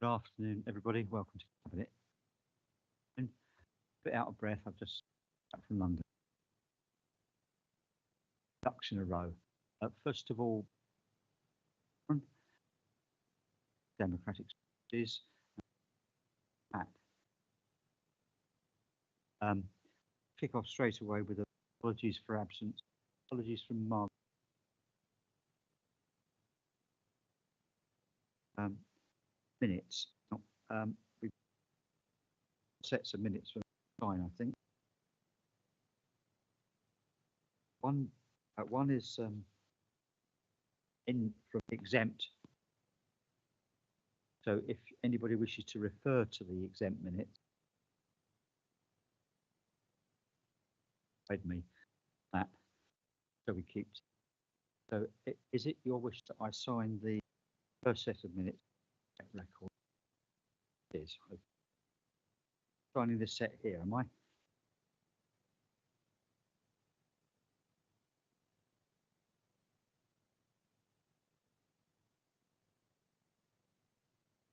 Good afternoon, everybody. Welcome to Cabinet. A bit out of breath. I've just back from London. Ducks in a row. First of all, Democratic Parties. Pat. Kick off straight away with apologies for absence. Apologies from Mark. Minutes. We've sets of minutes for fine, I think. One is in from exempt. So if anybody wishes to refer to the exempt minutes, pardon me, that so we keep. So is it your wish that I sign the first set of minutes record? It is. Signing this set here, am I?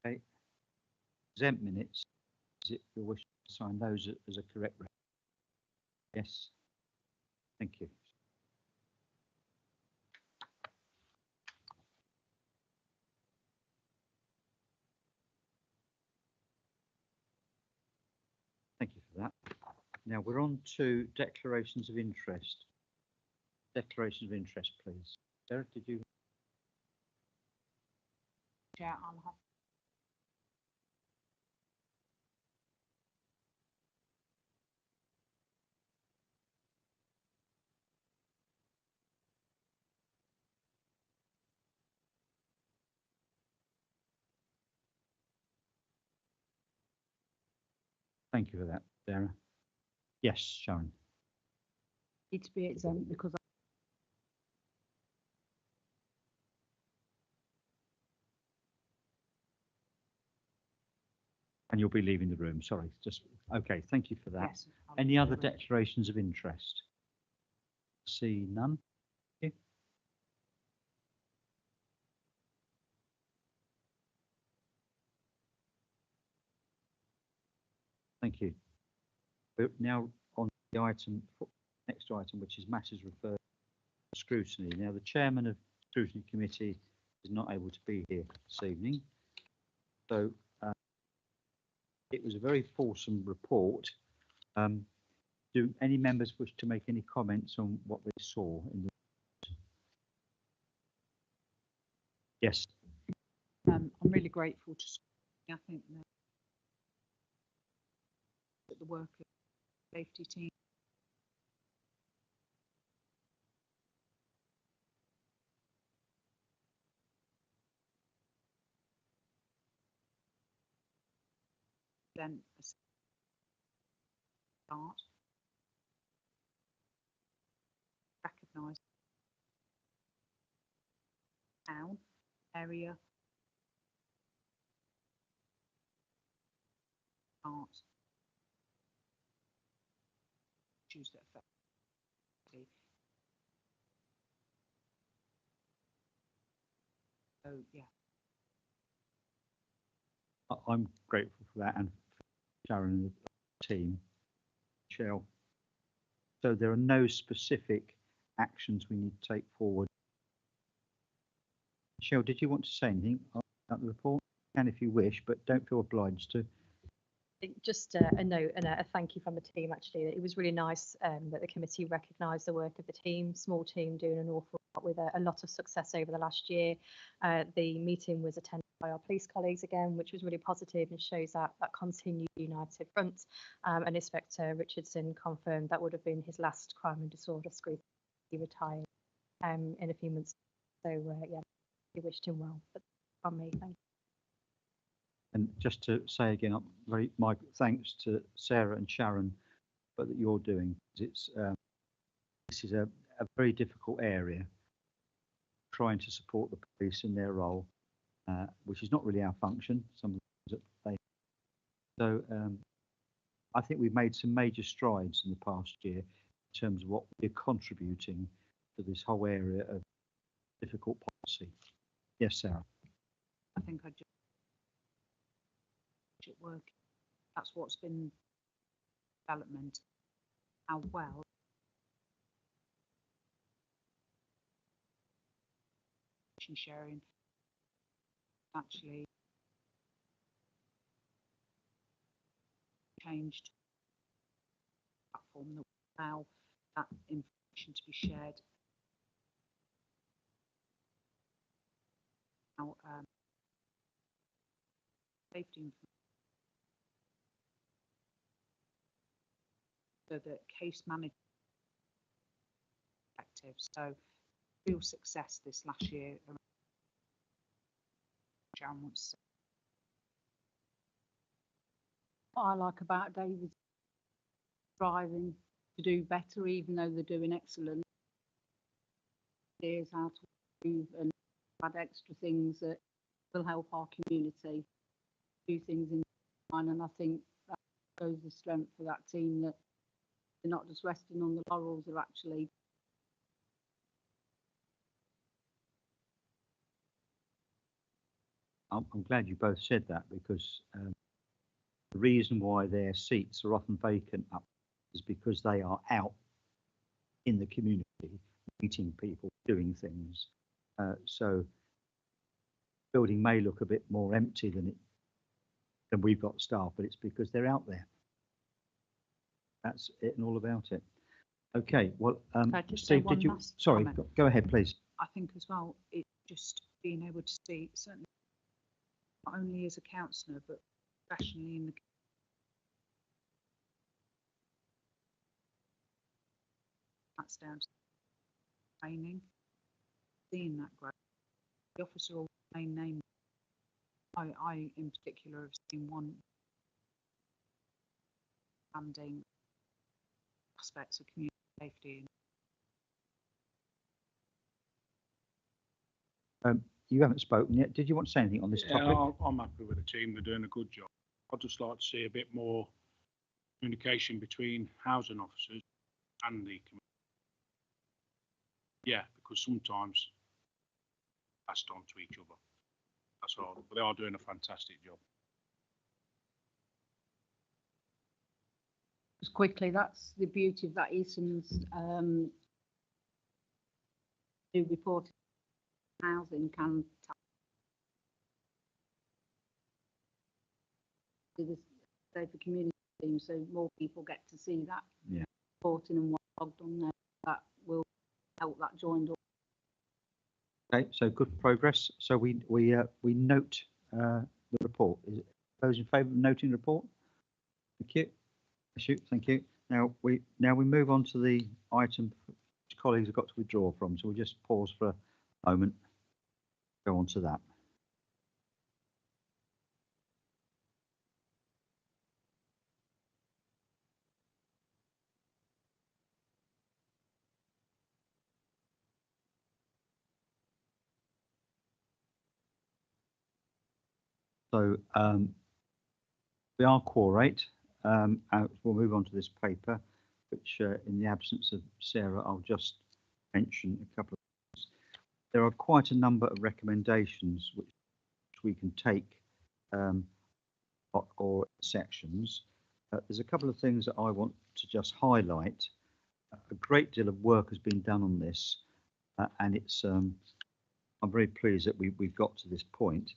Okay. Exempt minutes. Is it your wish to sign those as a correct record? Yes. Thank you. Thank you for that. Now we're on to declarations of interest. Declarations of interest, please. Sarah, did you? Yeah, I'll have. Thank you for that, Sarah. Yes, Sharon. Need to be exempt because And you'll be leaving the room. Sorry, just okay. Thank you for that. yes, Any other declarations of interest? See none. Okay. Thank you. We're now on the item, next item, which is matters referred to scrutiny. Now, the chairman of the scrutiny committee is not able to be here this evening, so it was a very fulsome report. Do any members wish to make any comments on what they saw in the? Yes. I'm really grateful to. I think that the work of the safety team. Then a start. Recognise town area. Art. Issues that affect. So yeah. I'm grateful for that, and Sharon and the team. Michelle. So there are no specific actions we need to take forward. Michelle, did you want to say anything about the report? You can if you wish, but don't feel obliged to. Just a note and a thank you from the team. Actually, it was really nice that the committee recognised the work of the team. Small team doing an awful lot with a lot of success over the last year. The meeting was attended by our police colleagues again, which was really positive and shows that continued united front. And Inspector Richardson confirmed that would have been his last crime and disorder scrutiny. He retired in a few months. So yeah, we wished him well. But from me, thank you. And just to say again, my thanks to Sarah and Sharon for that you're doing. It's this is a very difficult area, trying to support the police in their role, which is not really our function. Some of the things that they. So I think we've made some major strides in the past year in terms of what we're contributing to this whole area of difficult policy. Yes, Sarah. I think I just project work. That's what's been development. How well sharing actually changed platform that will allow that information to be shared. Now, safety information, so that case management effective. So real success this last year. Sharon wants to say. What I like about David striving to do better, even though they're doing excellent, is how to improve and add extra things that will help our community do things in time. And I think that shows the strength for that team, that they're not just resting on the laurels, they're actually I'm glad you both said that, because the reason why their seats are often vacant up is because they are out in the community, meeting people, doing things. So the building may look a bit more empty than we've got staff, but it's because they're out there. That's it and all about it. Okay, well, Steve, did you? Sorry, go ahead, please. I think as well, it's just being able to see, certainly not only as a councillor, but professionally in the that's down to training, seeing that growth. The officer will main name. I in particular have seen one funding aspects of community safety. You haven't spoken yet. Did you want to say anything on this topic? I'm happy with the team. They're doing a good job. I'd just like to see a bit more communication between housing officers and the community. Yeah, because sometimes passed on to each other. That's all. But they are doing a fantastic job. just quickly, that's the beauty of that Eason's new report housing can say for community teams, so more people get to see that reporting and what's logged on there. That will help that joined up. Okay, so good progress. So we note the report. Is it those in favour of noting the report? Thank you. Thank you. Now we move on to the item which colleagues have got to withdraw from. So we'll just pause for a moment. Go on to that. So we are quorate. We'll move on to this paper, which in the absence of Sarah, I'll just mention a couple of things. There are quite a number of recommendations which we can take or sections. There's a couple of things that I want to just highlight. A great deal of work has been done on this, and it's I'm very pleased that we've got to this point.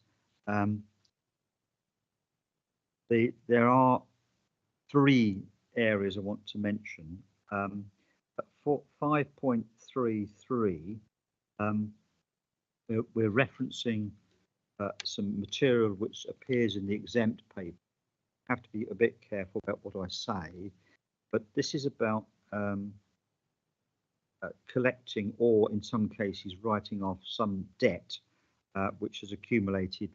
There are three areas I want to mention. For 5.33, we're referencing some material which appears in the exempt paper. I have to be a bit careful about what I say, but this is about collecting, or in some cases writing off, some debt which has accumulated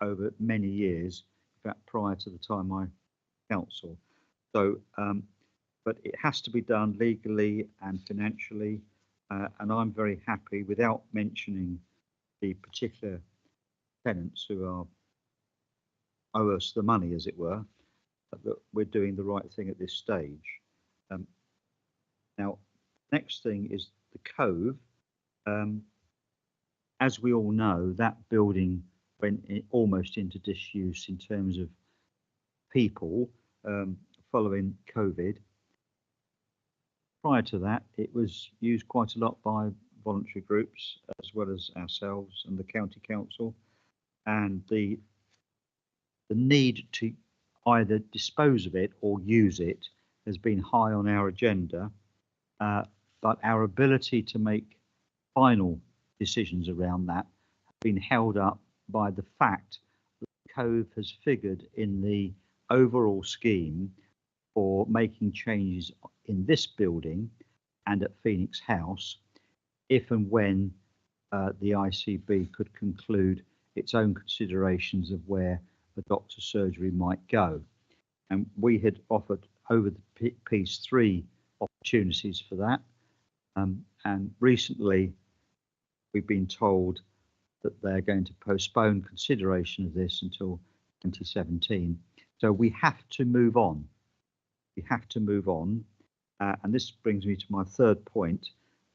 over many years, in fact prior to the time I counsel. So, but it has to be done legally and financially, and I'm very happy, without mentioning the particular tenants who owe us the money, as it were, that we're doing the right thing at this stage. Now, next thing is the Cove. As we all know, that building went almost into disuse in terms of people following COVID. Prior to that, it was used quite a lot by voluntary groups as well as ourselves and the county council, and the need to either dispose of it or use it has been high on our agenda, but our ability to make final decisions around that have been held up by the fact that the Cove has figured in the overall scheme for making changes in this building and at Phoenix House, if and when the ICB could conclude its own considerations of where the doctor's surgery might go. And we had offered over the piece 3 opportunities for that. And recently we've been told that they're going to postpone consideration of this until 2017. So we have to move on. We have to move on. And this brings me to my third point.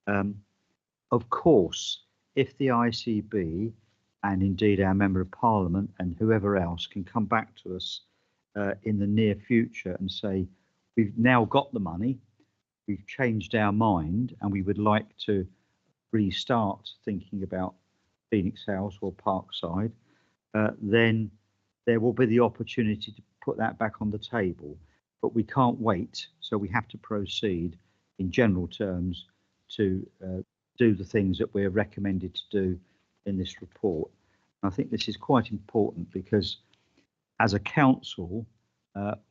Of course, if the ICB and indeed our Member of Parliament and whoever else can come back to us in the near future and say, we've now got the money, we've changed our mind, and we would like to restart thinking about Phoenix House or Parkside, then there will be the opportunity to put that back on the table. But we can't wait, so we have to proceed in general terms to do the things that we're recommended to do in this report. And I think this is quite important because as a council,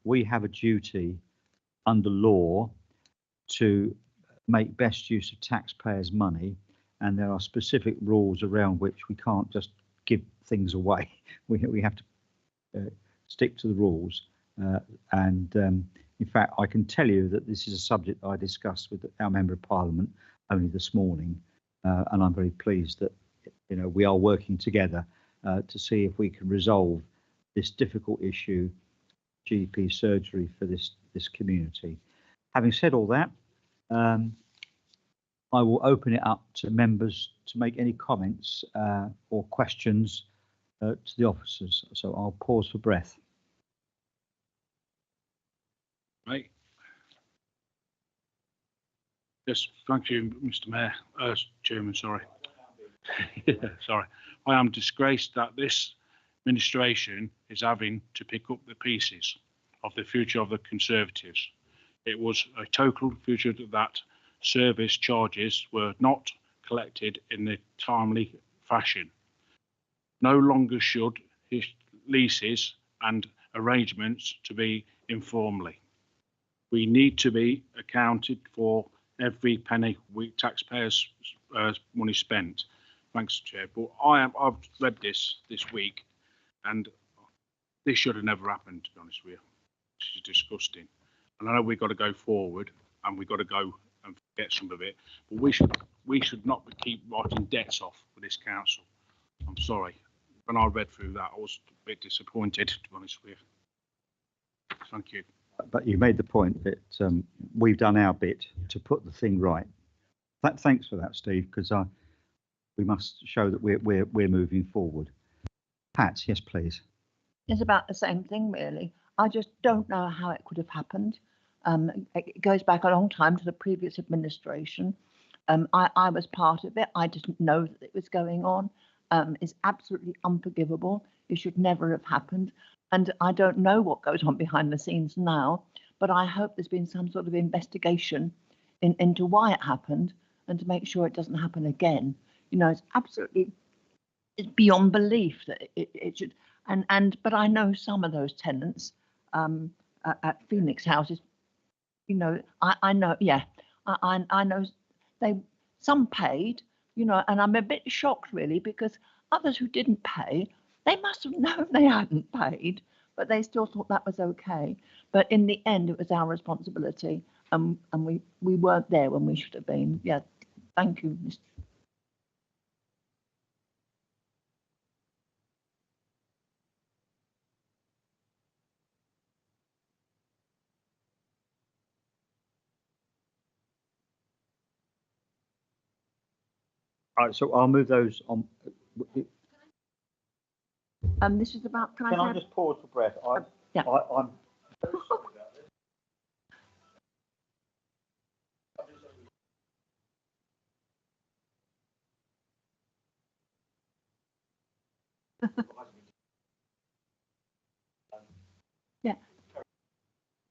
we have a duty under law to make best use of taxpayers' money, and there are specific rules around which we can't just give things away. We have to stick to the rules. In fact, I can tell you that this is a subject I discussed with our Member of Parliament only this morning, and I'm very pleased that we are working together to see if we can resolve this difficult issue, GP surgery for this community. Having said all that, I will open it up to members to make any comments or questions to the officers. So I'll pause for breath. Right. Yes, thank you, Mr. Mayor, Chairman, sorry. Sorry. I am disgraced that this administration is having to pick up the pieces of the future of the Conservatives. It was a total future that service charges were not collected in the timely fashion. No longer should leases and arrangements to be informally. We need to be accounted for every penny we taxpayers' money spent. Thanks, Chair. But I've read this week, and this should have never happened, to be honest with you. This is disgusting. And I know we've got to go forward, and we've got to go and get some of it. But we should not keep writing debts off with this council. I'm sorry. When I read through that, I was a bit disappointed, to be honest with you. Thank you. But you made the point that we've done our bit to put the thing right. Thanks for that, Steve, because we must show that we're moving forward. Pat, yes, please. It's about the same thing, really. I just don't know how it could have happened. It goes back a long time to the previous administration. I was part of it. I didn't know that it was going on. It's absolutely unforgivable. It should never have happened. And I don't know what goes on behind the scenes now, but I hope there's been some sort of investigation into why it happened and to make sure it doesn't happen again. It's beyond belief that it should. But I know some of those tenants at Phoenix houses. I know. Yeah, I know some paid. And I'm a bit shocked really because others who didn't pay, they must have known they hadn't paid, but they still thought that was okay. But in the end, it was our responsibility, and we weren't there when we should have been. Yeah, thank you, Mr. All right, so I'll move those on. This is about. Can I just pause for breath? Yeah. I'm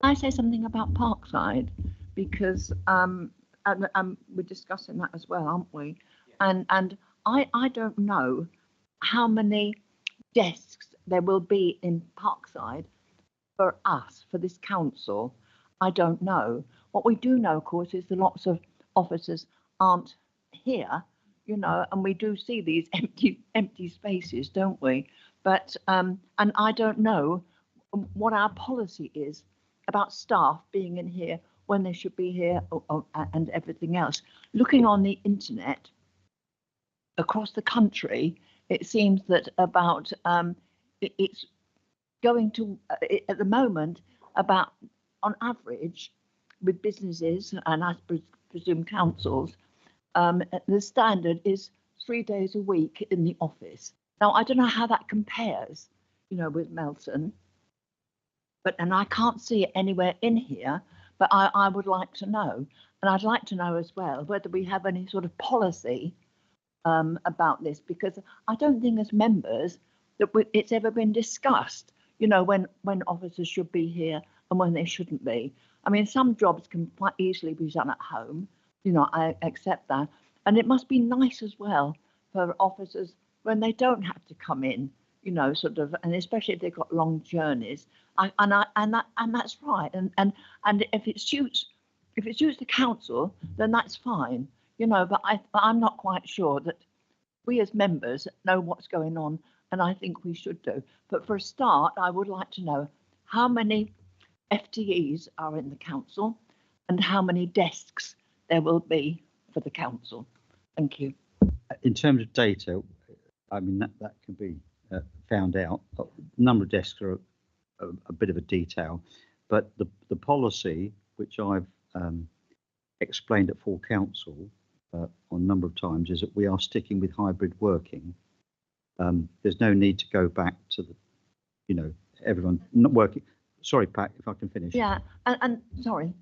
I say something about Parkside because we're discussing that as well, aren't we? And I don't know how many desks there will be in Parkside for us, for this council. I don't know. What we do know, of course, is that lots of officers aren't here, you know, and we do see these empty spaces, don't we? But and I don't know what our policy is about staff being in here when they should be here and everything else. Looking on the internet across the country, it seems that about it's going to at the moment about on average with businesses and I presume councils, the standard is 3 days a week in the office. Now I don't know how that compares, you know, with Melton. And I can't see it anywhere in here, but I would like to know. And I'd like to know as well whether we have any sort of policy about this, because I don't think as members that it's ever been discussed, you know, when officers should be here and when they shouldn't be. I mean, some jobs can quite easily be done at home, you know, I accept that. And it must be nice as well for officers when they don't have to come in, you know, sort of, and especially if they've got long journeys. And that's right. And if it suits the council, then that's fine, you know. But I'm not quite sure that we as members know what's going on, and I think we should do. But for a start, I would like to know how many FTEs are in the council and how many desks there will be for the council. Thank you. in terms of data, I mean that can be found out. The number of desks are a bit of a detail, but the policy, which I've explained at full council on a number of times, is that we are sticking with hybrid working. There's no need to go back to the, you know, everyone not working. Sorry, Pat, if I can finish. Yeah, and sorry,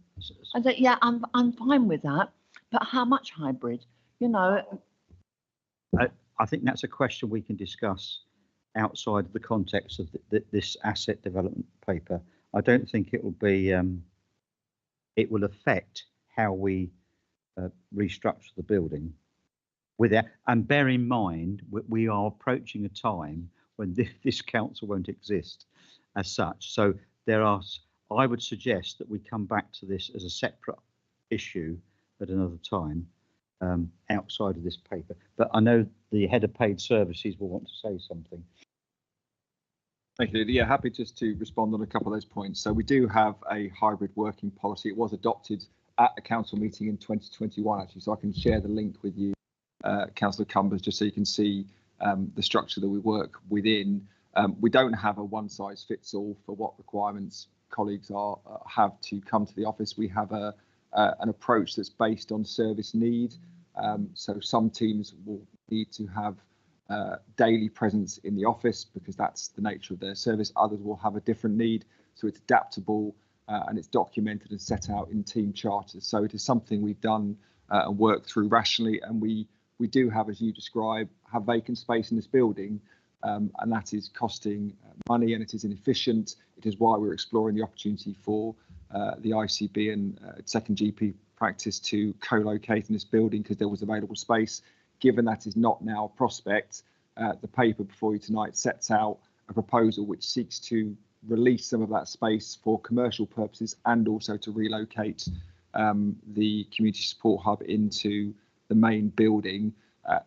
I said, yeah, I'm fine with that, but how much hybrid? You know, I think that's a question we can discuss outside of the context of this asset development paper. I don't think it will be. It will affect how we restructure the building. With that, and bear in mind, we are approaching a time when this council won't exist as such. So there are. I would suggest that we come back to this as a separate issue at another time, outside of this paper. But I know the head of paid services will want to say something. Thank you. Yeah, happy just to respond on a couple of those points. So we do have a hybrid working policy. It was adopted at a council meeting in 2021, actually, so I can share the link with you, Councillor Cumbers, just so you can see the structure that we work within. We don't have a one-size-fits-all for what requirements colleagues have to come to the office. We have an approach that's based on service need. So some teams will need to have daily presence in the office because that's the nature of their service. Others will have a different need, so it's adaptable and it's documented and set out in team charters. So it is something we've done and worked through rationally, and we do have, as you describe, have vacant space in this building, and that is costing money and it is inefficient. It is why we're exploring the opportunity for the ICB and second GP practice to co-locate in this building because there was available space. Given that is not now a prospect, the paper before you tonight sets out a proposal which seeks to release some of that space for commercial purposes and also to relocate the community support hub into the main building.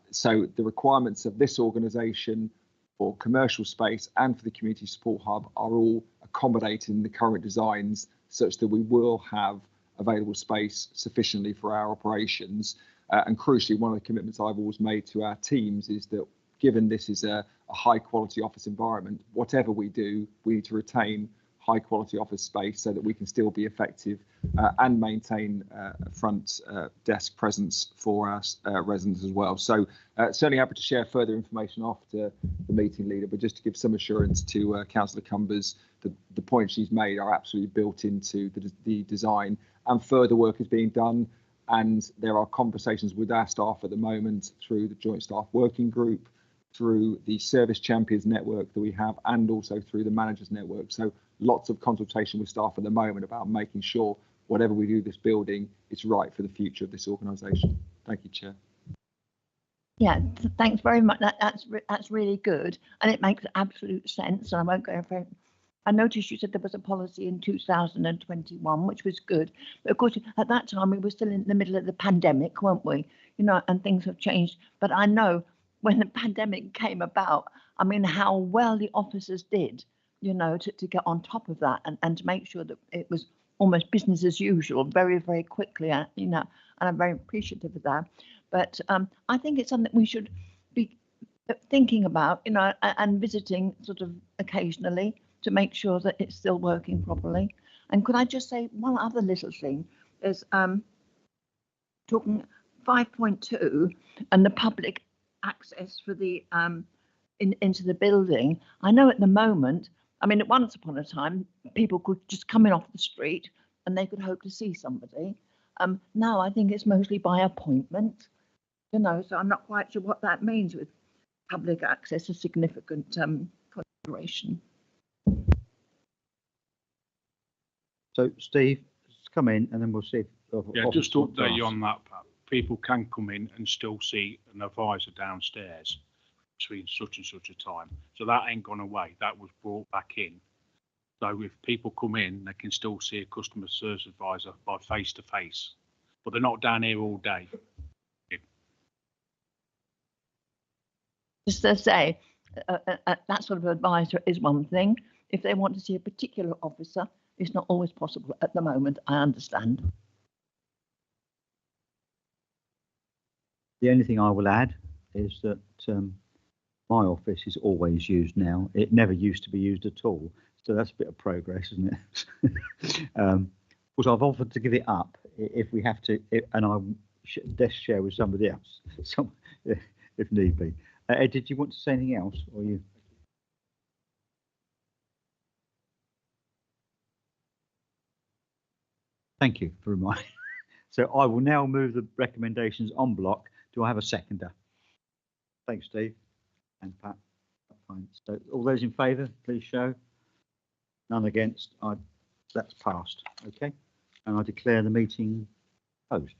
So the requirements of this organisation for commercial space and for the community support hub are all accommodated in the current designs such that we will have available space sufficiently for our operations. And crucially, one of the commitments I've always made to our teams is that given this is a high quality office environment, whatever we do, we need to retain high quality office space so that we can still be effective and maintain a front desk presence for our residents as well. So certainly happy to share further information after the meeting, leader, but just to give some assurance to Councillor Cumbers, the points she's made are absolutely built into the design, and further work is being done. And there are conversations with our staff at the moment through the Joint Staff Working Group, through the Service Champions Network that we have, and also through the Managers Network. So lots of consultation with staff at the moment about making sure whatever we do this building, it's right for the future of this organisation. Thank you, Chair. Yeah, thanks very much. That's really good, and it makes absolute sense. And I won't go over. I noticed you said there was a policy in 2021, which was good. But of course, at that time, we were still in the middle of the pandemic, weren't we? You know, and things have changed. But I know when the pandemic came about, I mean, how well the officers did, you know, to get on top of that and to make sure that it was almost business as usual very, very quickly, you know, and I'm very appreciative of that. But I think it's something we should be thinking about, you know, and visiting sort of occasionally, to make sure that it's still working properly. And could I just say one other little thing is talking 5.2 and the public access for the into the building. I know at the moment, I mean, once upon a time, people could just come in off the street and they could hope to see somebody. Now I think it's mostly by appointment, you know, so I'm not quite sure what that means with public access, a significant consideration. So Steve, come in and then we'll see if. Yeah, just to update you on that, Pat. People can come in and still see an advisor downstairs between such and such a time. So that ain't gone away. That was brought back in. So if people come in, they can still see a customer service advisor by face to face, but they're not down here all day. Just to say, that sort of advisor is one thing. If they want to see a particular officer, it's not always possible at the moment, I understand. The only thing I will add is that my office is always used now. It never used to be used at all. So that's a bit of progress, isn't it? Because I've offered to give it up if we have to, and I'll desk share with somebody else, if need be. Ed, did you want to say anything else, or you? Thank you for reminding. So I will now move the recommendations en bloc. Do I have a seconder? Thanks, Steve and Pat. Fine. So all those in favour, please show. None against. That's passed. Okay, and I declare the meeting closed.